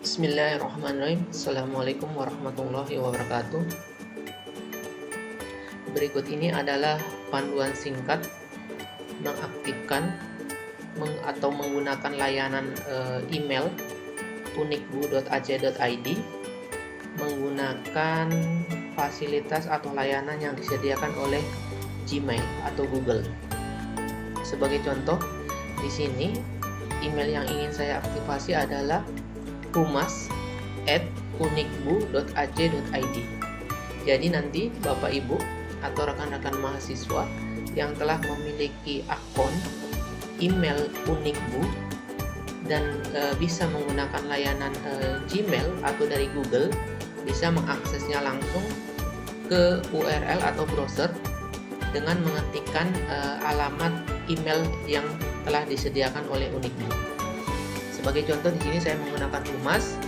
Bismillahirrahmanirrahim. Assalamualaikum warahmatullahi wabarakatuh. Berikut ini adalah panduan singkat mengaktifkan atau menggunakan layanan email unikbu.ac.id menggunakan fasilitas atau layanan yang disediakan oleh Gmail atau Google. Sebagai contoh, di sini email yang ingin saya aktifasi adalah humas@unikbu.ac.id. Jadi nanti Bapak Ibu atau rekan-rekan mahasiswa yang telah memiliki akun email Unikbu dan bisa menggunakan layanan Gmail atau dari Google, bisa mengaksesnya langsung ke URL atau browser dengan mengetikkan alamat email yang telah disediakan oleh Unikbu. Sebagai contoh, di sini saya menggunakan humas,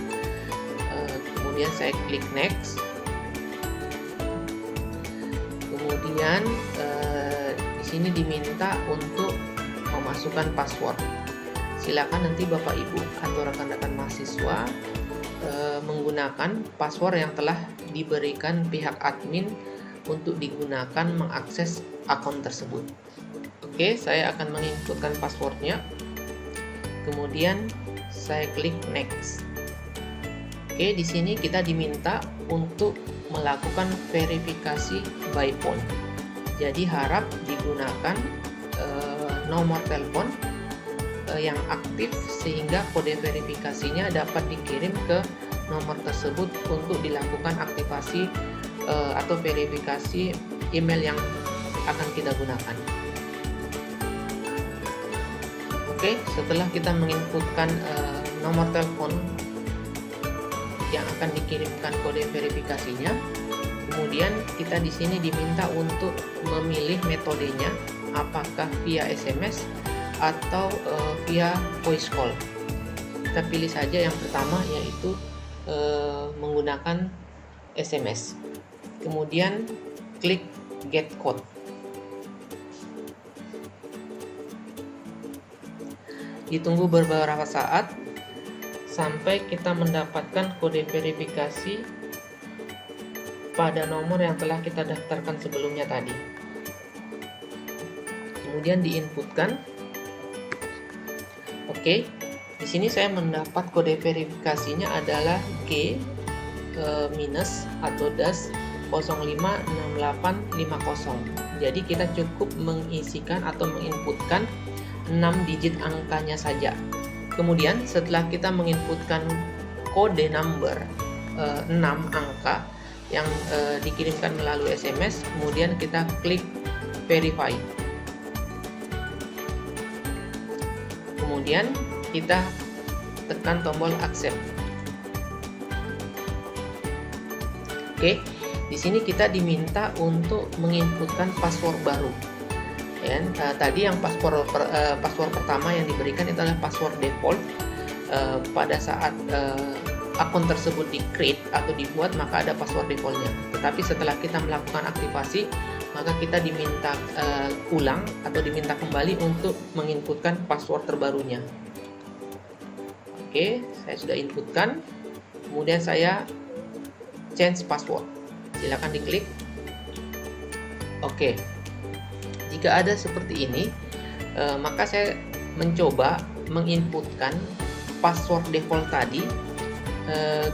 kemudian saya klik next, kemudian di sini diminta untuk memasukkan password. Silakan nanti Bapak Ibu atau rekan-rekan mahasiswa menggunakan password yang telah diberikan pihak admin untuk digunakan mengakses akun tersebut. Oke, saya akan menginputkan passwordnya. Kemudian saya klik next. Oke, di sini kita diminta untuk melakukan verifikasi by phone. Jadi harap digunakan nomor telepon yang aktif sehingga kode verifikasinya dapat dikirim ke nomor tersebut untuk dilakukan aktivasi atau verifikasi email yang akan kita gunakan. Oke, setelah kita menginputkan nomor telepon yang akan dikirimkan kode verifikasinya, kemudian kita di sini diminta untuk memilih metodenya, apakah via SMS atau via voice call. Kita pilih saja yang pertama, yaitu menggunakan SMS. Kemudian klik get code. Ditunggu beberapa saat sampai kita mendapatkan kode verifikasi pada nomor yang telah kita daftarkan sebelumnya tadi. Kemudian diinputkan. Oke, di sini saya mendapat kode verifikasinya adalah G minus atau dash 056850. Jadi kita cukup mengisikan atau menginputkan 6 digit angkanya saja. Kemudian setelah kita menginputkan kode number 6 angka yang dikirimkan melalui SMS, kemudian kita klik verify. Kemudian kita tekan tombol accept. Oke, di sini kita diminta untuk menginputkan password baru. Tadi yang password pertama yang diberikan itu adalah password default. Pada saat akun tersebut di-create atau dibuat, maka ada password defaultnya. Tetapi setelah kita melakukan aktivasi, maka kita diminta ulang atau diminta kembali untuk menginputkan password terbarunya. Oke, saya sudah inputkan. Kemudian saya change password. Silakan diklik. Oke. Jika ada seperti ini, maka saya mencoba menginputkan password default tadi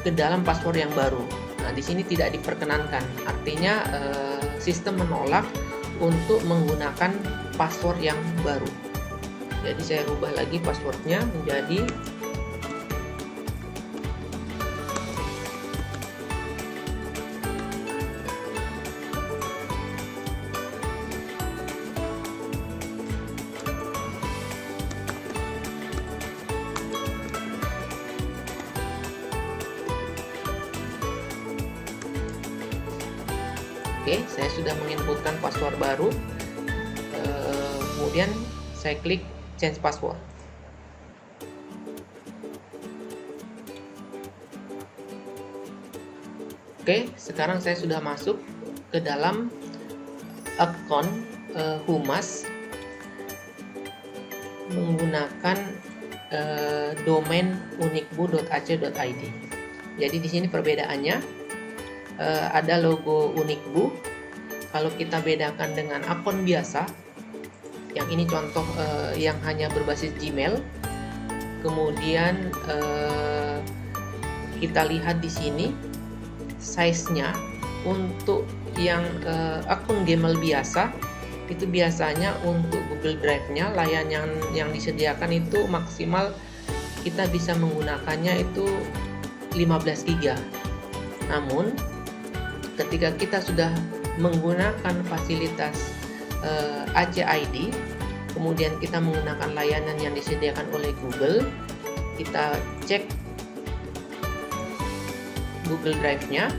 ke dalam password yang baru. Nah, di sini tidak diperkenankan. Artinya sistem menolak untuk menggunakan password yang baru. Jadi saya rubah lagi passwordnya menjadi Oke, saya sudah menginputkan password baru. Kemudian saya klik change password. Oke, sekarang saya sudah masuk ke dalam akun Humas menggunakan domain unikbu.ac.id. Jadi di sini perbedaannya ada logo Unikbu. Kalau kita bedakan dengan akun biasa, yang ini contoh yang hanya berbasis Gmail. Kemudian kita lihat di sini size-nya untuk yang akun Gmail biasa itu biasanya untuk Google Drive-nya layanan yang disediakan itu maksimal kita bisa menggunakannya itu 15 GB. Namun ketika kita sudah menggunakan fasilitas ACID, kemudian kita menggunakan layanan yang disediakan oleh Google, kita cek Google Drive-nya,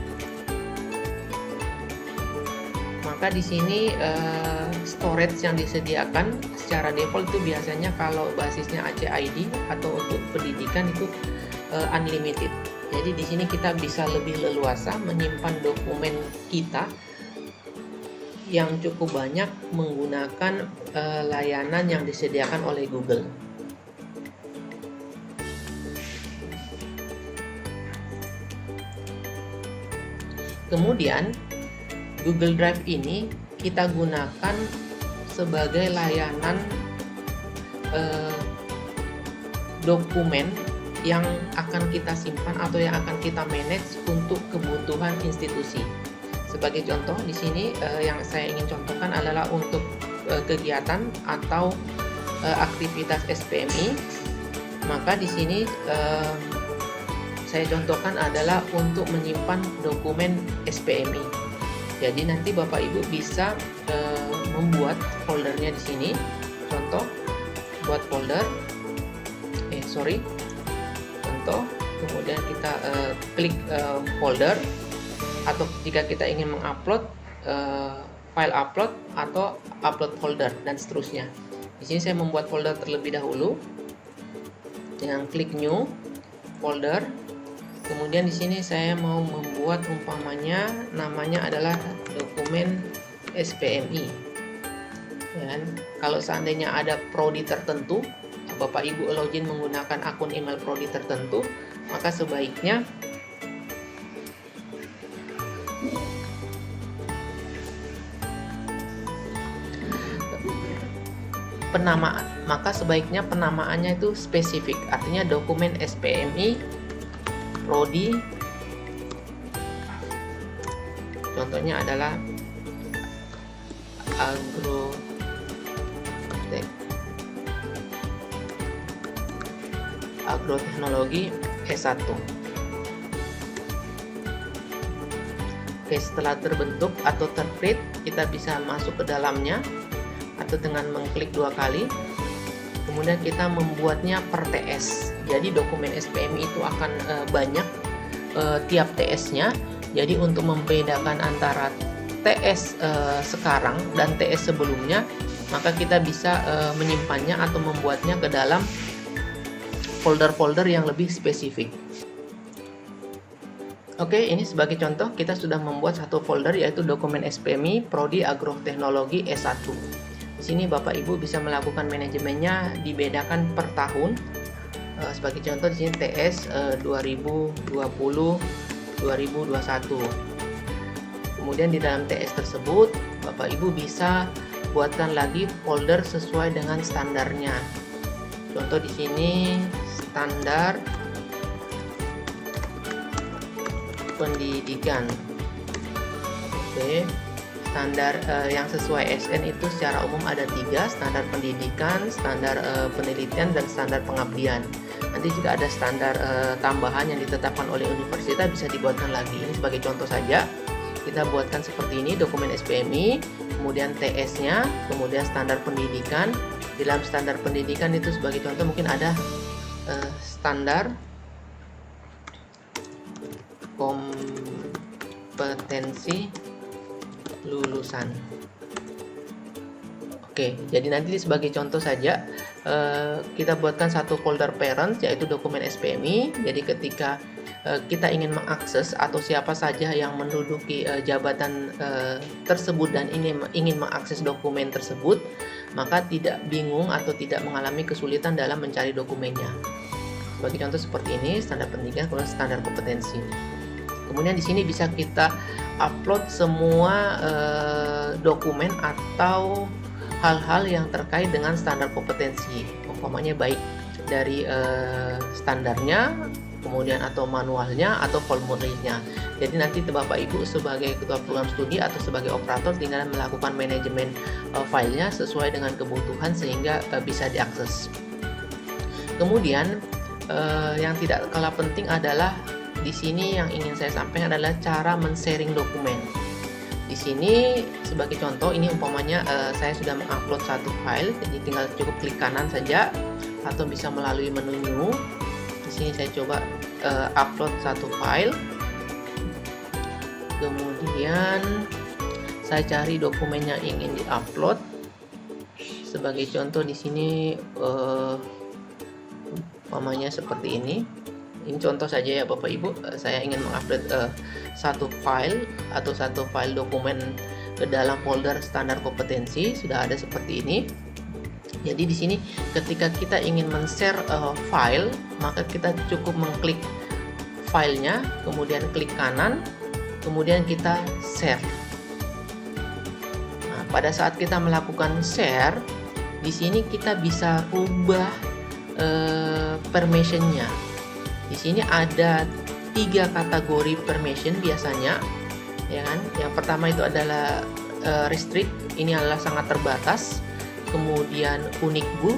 maka di sini storage yang disediakan secara default itu biasanya kalau basisnya ACID atau untuk pendidikan itu unlimited. Jadi di sini kita bisa lebih leluasa menyimpan dokumen kita yang cukup banyak menggunakan layanan yang disediakan oleh Google. Kemudian Google Drive ini kita gunakan sebagai layanan dokumen yang akan kita simpan atau yang akan kita manage untuk kebutuhan institusi. Sebagai contoh di sini yang saya ingin contohkan adalah untuk kegiatan atau aktivitas SPMI. Maka di sini saya contohkan adalah untuk menyimpan dokumen SPMI. Jadi nanti Bapak Ibu bisa membuat foldernya di sini. Contoh, buat folder. Contoh, kemudian kita klik folder, atau jika kita ingin mengupload file upload atau upload folder dan seterusnya. Di sini saya membuat folder terlebih dahulu dengan klik new folder. Kemudian di sini saya mau membuat umpamanya namanya adalah dokumen SPMI. Dan kalau seandainya ada prodi tertentu, Bapak Ibu login menggunakan akun email prodi tertentu, maka sebaiknya penamaannya itu spesifik, artinya dokumen SPMI prodi, contohnya adalah agroteknologi S1. Oke, setelah terbentuk atau terprint, kita bisa masuk ke dalamnya atau dengan mengklik 2 kali. Kemudian kita membuatnya per TS. Jadi dokumen SPMI itu akan banyak tiap TS-nya. Jadi untuk membedakan antara TS sekarang dan TS sebelumnya, maka kita bisa menyimpannya atau membuatnya ke dalam folder-folder yang lebih spesifik. Oke, ini sebagai contoh kita sudah membuat satu folder yaitu dokumen SPMI Prodi Agroteknologi S1. Di sini Bapak Ibu bisa melakukan manajemennya dibedakan per tahun. Sebagai contoh di sini TS 2020-2021. Kemudian di dalam TS tersebut Bapak Ibu bisa buatkan lagi folder sesuai dengan standarnya. Contoh di sini standar pendidikan. Oke, standar yang sesuai SN itu secara umum ada 3, standar pendidikan, standar penelitian, dan standar pengabdian. Nanti jika ada standar tambahan yang ditetapkan oleh universitas bisa dibuatkan lagi. Ini sebagai contoh saja, kita buatkan seperti ini dokumen SPMI, kemudian TS-nya, kemudian standar pendidikan. Di dalam standar pendidikan itu sebagai contoh mungkin ada standar kompetensi lulusan. Oke, jadi nanti sebagai contoh saja kita buatkan satu folder parent yaitu dokumen SPMI. Jadi ketika kita ingin mengakses atau siapa saja yang menduduki jabatan tersebut dan ingin mengakses dokumen tersebut, maka tidak bingung atau tidak mengalami kesulitan dalam mencari dokumennya. Sebagai contoh seperti ini, standar pendidikan, kemudian standar kompetensi. Kemudian di sini bisa kita upload semua dokumen atau hal-hal yang terkait dengan standar kompetensi, umpamanya baik dari standarnya, kemudian atau manualnya atau formulirnya. Jadi nanti Bapak Ibu sebagai ketua program studi atau sebagai operator tinggal melakukan manajemen filenya sesuai dengan kebutuhan sehingga bisa diakses. Kemudian yang tidak kalah penting adalah di sini yang ingin saya sampaikan adalah cara men-sharing dokumen. Di sini sebagai contoh ini umpamanya saya sudah mengupload satu file, jadi tinggal cukup klik kanan saja atau bisa melalui menu new. Di sini saya coba upload satu file. Kemudian saya cari dokumen yang ingin diupload. Sebagai contoh di sini umpamanya seperti ini. Ini contoh saja ya Bapak Ibu, saya ingin mengupload satu file atau satu file dokumen ke dalam folder standar kompetensi, sudah ada seperti ini. Jadi di sini ketika kita ingin men-share file, maka kita cukup mengklik filenya, kemudian klik kanan, kemudian kita share. Nah, pada saat kita melakukan share, di sini kita bisa ubah permissionnya. Di sini ada 3 kategori permission biasanya, ya kan? Yang pertama itu adalah restrict, ini adalah sangat terbatas. Kemudian Unikbu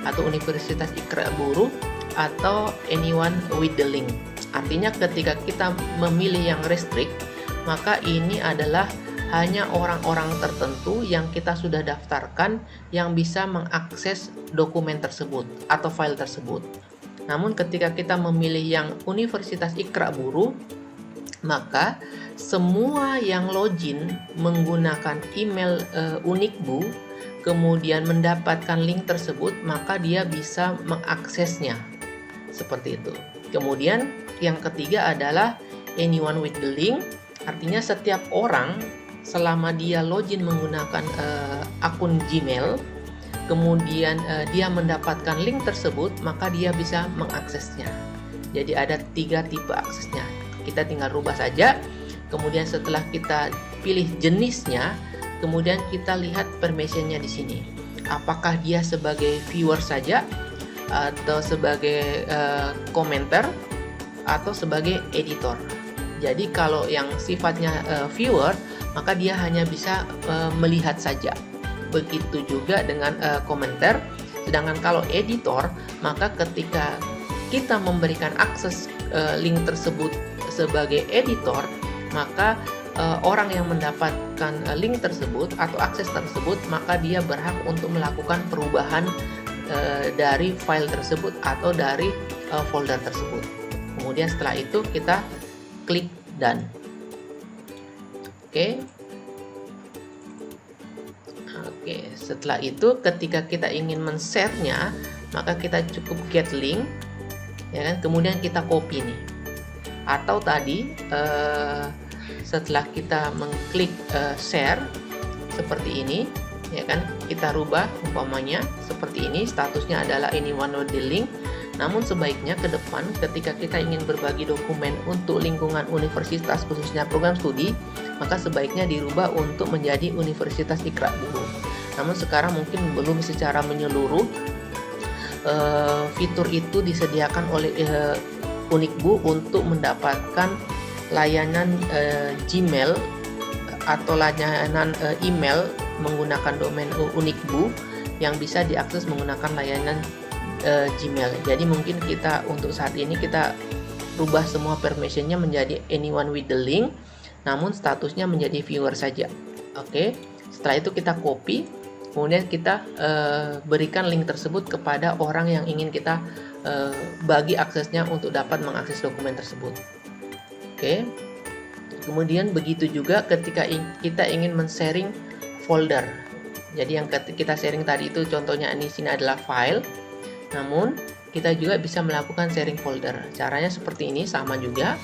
atau Universitas Iqra Buruh atau anyone with the link. Artinya ketika kita memilih yang restrict, maka ini adalah hanya orang-orang tertentu yang kita sudah daftarkan yang bisa mengakses dokumen tersebut atau file tersebut. Namun ketika kita memilih yang Universitas Iqra Buruh, maka semua yang login menggunakan email Unikbu kemudian mendapatkan link tersebut, maka dia bisa mengaksesnya. Seperti itu. Kemudian yang ketiga adalah anyone with the link, artinya setiap orang selama dia login menggunakan akun Gmail, kemudian dia mendapatkan link tersebut, maka dia bisa mengaksesnya. Jadi ada 3 tipe aksesnya. Kita tinggal rubah saja. Kemudian setelah kita pilih jenisnya, kemudian kita lihat permissionnya di sini. Apakah dia sebagai viewer saja, atau sebagai komentar, atau sebagai editor. Jadi kalau yang sifatnya viewer, maka dia hanya bisa melihat saja. Begitu juga dengan komentar. Sedangkan kalau editor, maka ketika kita memberikan akses link tersebut sebagai editor, maka orang yang mendapatkan link tersebut atau akses tersebut, maka dia berhak untuk melakukan perubahan dari file tersebut atau dari folder tersebut. Kemudian setelah itu kita klik done. Oke, setelah itu ketika kita ingin men-share-nya, maka kita cukup get link, ya kan? Kemudian kita copy nih. Atau tadi setelah kita mengklik share seperti ini, ya kan? Kita rubah umpamanya seperti ini, statusnya adalah anyone with the link. Namun sebaiknya ke depan ketika kita ingin berbagi dokumen untuk lingkungan universitas khususnya program studi, maka sebaiknya dirubah untuk menjadi Universitas Iqra Buruh. Namun sekarang mungkin belum secara menyeluruh fitur itu disediakan oleh Unikbu untuk mendapatkan layanan Gmail atau layanan email menggunakan domain Unikbu yang bisa diakses menggunakan layanan Gmail. Jadi mungkin kita untuk saat ini kita rubah semua permissionnya menjadi anyone with the link, namun statusnya menjadi viewer saja. Oke. Setelah itu kita copy, kemudian kita berikan link tersebut kepada orang yang ingin kita bagi aksesnya untuk dapat mengakses dokumen tersebut. Oke. Kemudian begitu juga ketika kita ingin men-sharing folder. Jadi yang kita sharing tadi itu contohnya di sini adalah file. Namun kita juga bisa melakukan sharing folder. Caranya seperti ini, sama juga.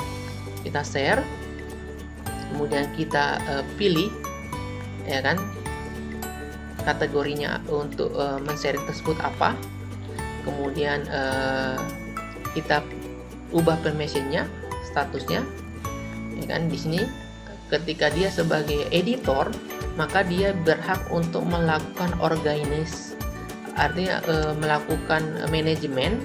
Kita share, kemudian kita pilih, ya kan? kategorinya untuk men-sharing tersebut apa. Kemudian kita ubah permissionnya, statusnya, ya kan. Di sini ketika dia sebagai editor, maka dia berhak untuk melakukan organize, artinya melakukan manajemen,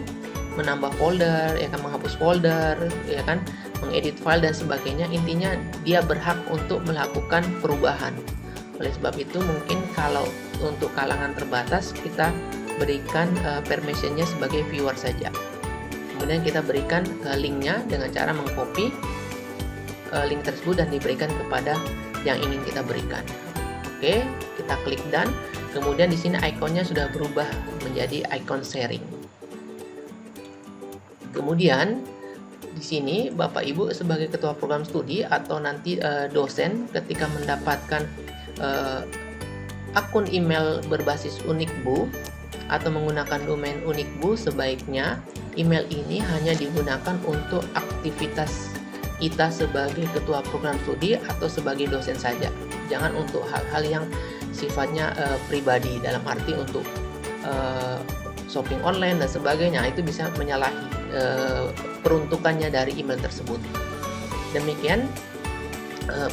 menambah folder, ya kan, menghapus folder, ya kan, mengedit file dan sebagainya. Intinya dia berhak untuk melakukan perubahan. Oleh sebab itu mungkin kalau untuk kalangan terbatas kita berikan permissionnya sebagai viewer saja. Kemudian kita berikan linknya dengan cara mengcopy link tersebut dan diberikan kepada yang ingin kita berikan. Oke, kita klik done. Kemudian di sini ikonnya sudah berubah menjadi icon sharing. Kemudian di sini Bapak Ibu sebagai ketua program studi atau nanti dosen ketika mendapatkan akun email berbasis Unikbu atau menggunakan domain Unikbu, sebaiknya email ini hanya digunakan untuk aktivitas kita sebagai ketua program studi atau sebagai dosen saja. Jangan untuk hal-hal yang sifatnya pribadi, dalam arti untuk shopping online dan sebagainya, itu bisa menyalahi peruntukannya dari email tersebut. Demikian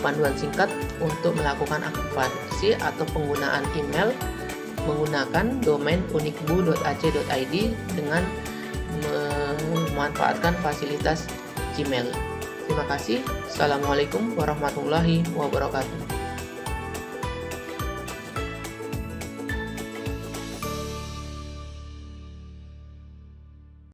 panduan singkat untuk melakukan aktivasi atau penggunaan email menggunakan domain unikbu.ac.id dengan memanfaatkan fasilitas Gmail. Terima kasih. Assalamualaikum warahmatullahi wabarakatuh.